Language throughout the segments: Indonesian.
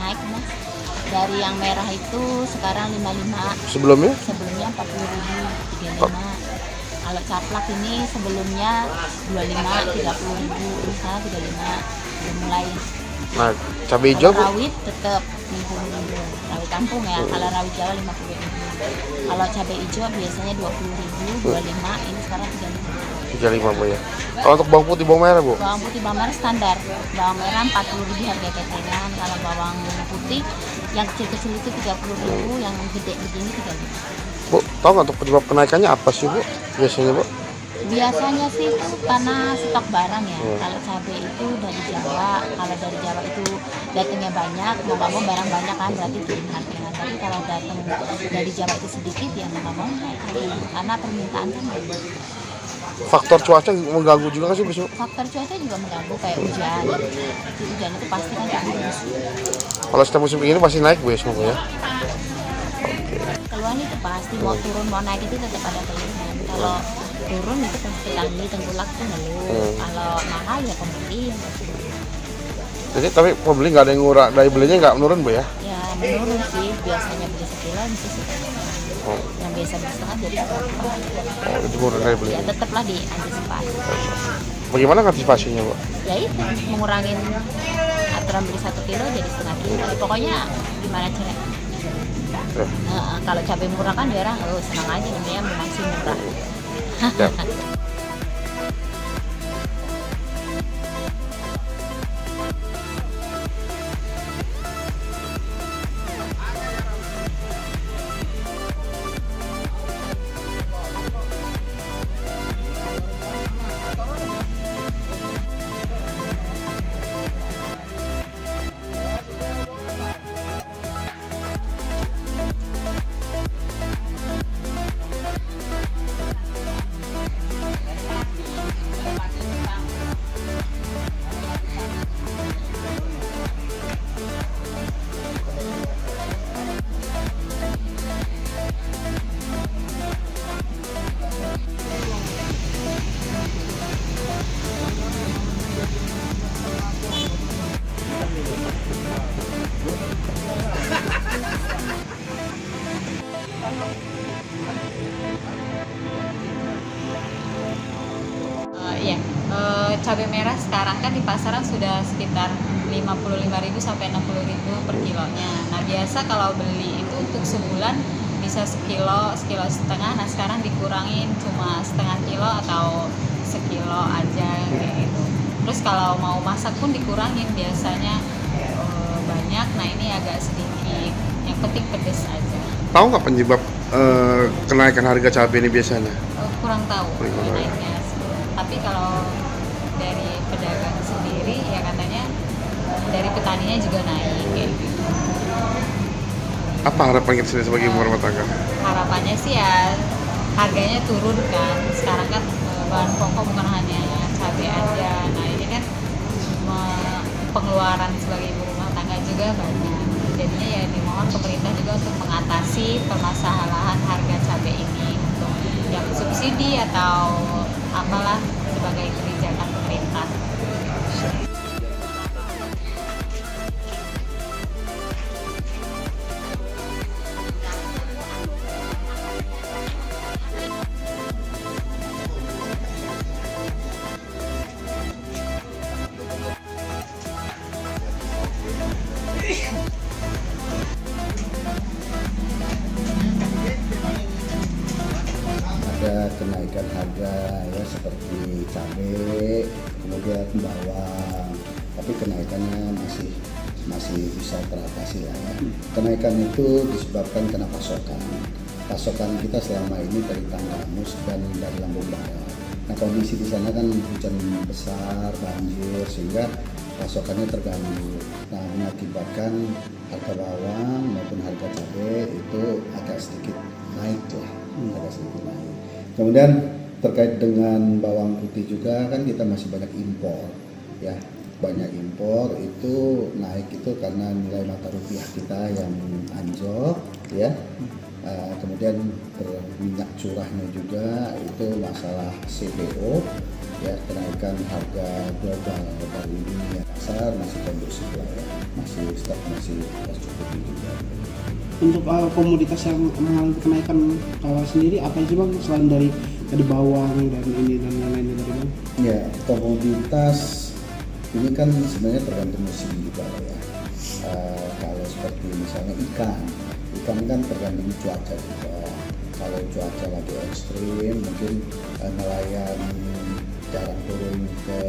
Naik mas, dari yang merah itu sekarang 55, Sebelumnya? sebelumnya 40.000, 35. Kalau caplak ini sebelumnya 25, 30.000, usaha 35, udah mulai. Nah, cabai hijau, Bu? Rawit tetap 50.000, rawit kampung ya. Kalau rawit Jawa 50.000. Kalau cabai hijau biasanya 20.000, 25, ini sekarang 35. 35, Bu ya. Kalau untuk bawang putih, bawang merah, Bu? Bawang putih, bawang merah standar. Bawang merah 40.000 harga ketengan. Kalau bawang putih yang kecil-kecil itu 30.000, yang gede begini 35. Bu, tahu nggak untuk penyebab kenaikannya apa sih, Bu? Biasanya, Bu? Biasanya sih karena stok barang ya. Kalau cabai itu dari Jawa, kalau dari Jawa itu datangnya banyak, mau nggak mau barang banyak kan, berarti turun harganya. Tapi kalau datang dari Jawa itu sedikit ya mau nggak mau naik harganya. Karena permintaan kan banyak. Faktor cuaca mengganggu juga nggak sih, Bu? Faktor cuaca juga mengganggu kayak hujan. Hujan itu pasti kan bagus. Kalau setiap musim begini pasti naik, Bu ya, semua, Bu ya? Keluhan itu pasti mau turun mau naik itu tetap ada keluhan. Kalau turun itu pasti tanggi tengkulak tuh ngeluh. Kalau mahal ya pembeli yang pasti. Jadi tapi pembeli nggak ada yang ngurang, daya belinya nggak menurun, Bu ya? Ya menurun sih, biasanya beli sekilo bisa setengah. Yang biasa beli setengah jadi berapa? Oh, itu menurun daya Ya belinya. tetaplah diantisipasi. Bagaimana antisipasinya, Bu? Ya itu mengurangin aturan beli 1 kilo jadi setengah kilo. Pokoknya gimana cara? Kalau cabai murah kan dia orang senang aja namanya memang sih murah. Ya. Iya, cabai merah sekarang kan di pasaran sudah sekitar 55.000 sampai 60.000 per kilonya. Nah biasa kalau beli itu untuk sebulan bisa sekilo, sekilo setengah. Nah sekarang dikurangin cuma setengah kilo atau sekilo aja kayak gitu. Terus kalau mau masak pun dikurangin biasanya banyak. Nah ini agak sedikit. Yang penting pedes aja. Tahu nggak penyebab kenaikan harga cabai ini biasanya? Kurang tahu naiknya. Tapi kalau dari pedagang sendiri ya katanya dari petaninya juga naik kayak gitu. Apa harapan kita sendiri sebagai ibu rumah tangga? Harapannya sih ya harganya turun kan. Sekarang kan bahan pokok bukan hanya cabai aja. Nah ini kan pengeluaran sebagai ibu rumah tangga juga banyak. Jadinya ya dimohon pemerintah juga untuk mengatasi permasalahan harga cabai ini untuk yang subsidi atau apalah sebagai kebijakan pemerintah. ada kenaikan harga ya seperti cabai, kemudian bawang, tapi kenaikannya masih bisa teratasi ya. Kenaikan itu disebabkan karena pasokan kita selama ini dari Tanggamus dan dari Lampung Barat. Nah, kondisi di sana kan hujan besar, banjir, sehingga pasokannya terganggu. Nah, mengakibatkan harga bawang maupun harga cabai itu agak sedikit naik lah, agak sedikit naik. Kemudian terkait dengan bawang putih juga kan kita masih banyak impor, ya. Banyak impor itu naik itu karena nilai mata rupiah kita yang anjlok, ya. Kemudian minyak curahnya juga itu masalah CPO, ya, kenaikan harga global dari dunia pasar masih kondusif lah ya, stok masih tercukupi juga. Untuk komoditas yang mengalami kenaikan sendiri apa sih Bang, selain dari bawang dan ini dan lain-lainnya tadi Bang? Ya, komoditas ini kan sebenarnya tergantung musim juga ya. Kalau seperti misalnya ikan kan tergantung cuaca juga. Kalau cuaca lagi ekstrim mungkin nelayan jarang turun ke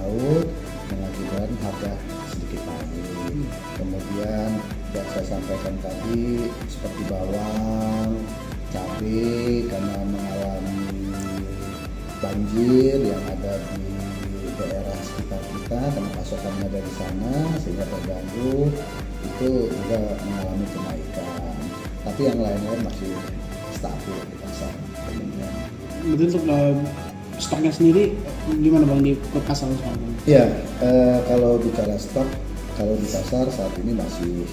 laut, mengakibatkan harga sedikit naik. Kemudian yang saya sampaikan tadi seperti bawang, cabai karena mengalami banjir yang ada di daerah sekitar kita karena pasokannya dari sana sehingga terganggu, itu juga mengalami kenaikan. Tapi yang lain-lain masih stabil di pasar. Betul. Untuk stoknya sendiri gimana Bang di pasar sekarang? Ya, kalau bicara stok, kalau di pasar saat ini masih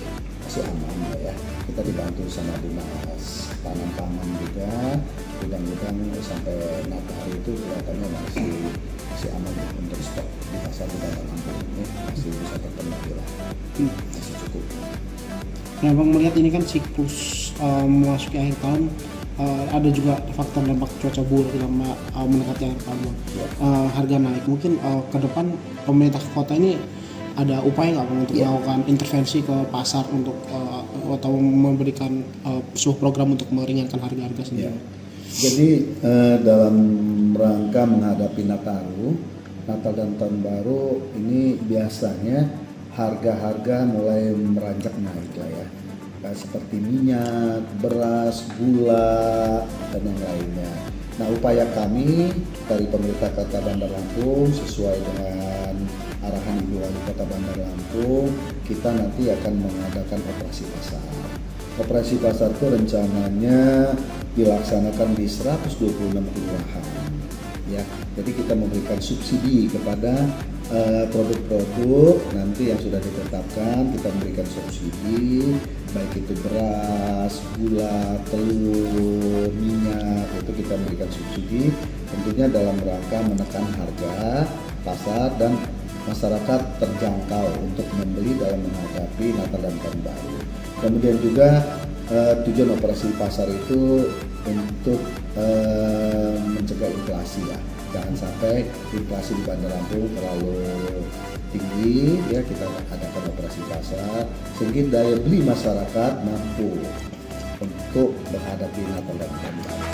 aman lah ya. Kita dibantu sama dinas tanam juga. Mudah-mudahan sampai Natal itu kelihatannya masih aman untuk stok di pasar di Kota Lampung ini masih bisa terpenuhi lah, masih cukup. Nah Bang, melihat ini kan siklus memasuki akhir tahun, ada juga faktor dampak cuaca buruk yang mendekati akhir tahun Bang. Harga naik, mungkin ke depan pemerintah kota ini ada upaya nggak Bang untuk melakukan intervensi ke pasar untuk atau memberikan sebuah program untuk meringankan harga-harga sendiri? Ya. Jadi dalam rangka menghadapi Natal dan Tahun Baru ini biasanya harga-harga mulai meranjak naik lah ya. Seperti minyak, beras, gula, dan yang lainnya. Nah, upaya kami dari pemerintah Kota Bandar Lampung sesuai dengan arahan Ibu Wali Kota Bandar Lampung, kita nanti akan mengadakan operasi pasar. Operasi pasar itu rencananya dilaksanakan di 126 kelurahan. Ya, jadi kita memberikan subsidi kepada produk-produk nanti yang sudah ditetapkan, kita memberikan subsidi baik itu beras, gula, telur, minyak, itu kita memberikan subsidi tentunya dalam rangka menekan harga pasar dan masyarakat terjangkau untuk membeli dalam menghadapi Natal dan Tahun Baru. Kemudian juga tujuan operasi pasar itu untuk mencegah inflasi ya. Jangan sampai inflasi di Bandar Lampung terlalu tinggi ya, kita adakan operasi pasar sehingga daya beli masyarakat mampu untuk menghadapi Natal dan Tahun Baru.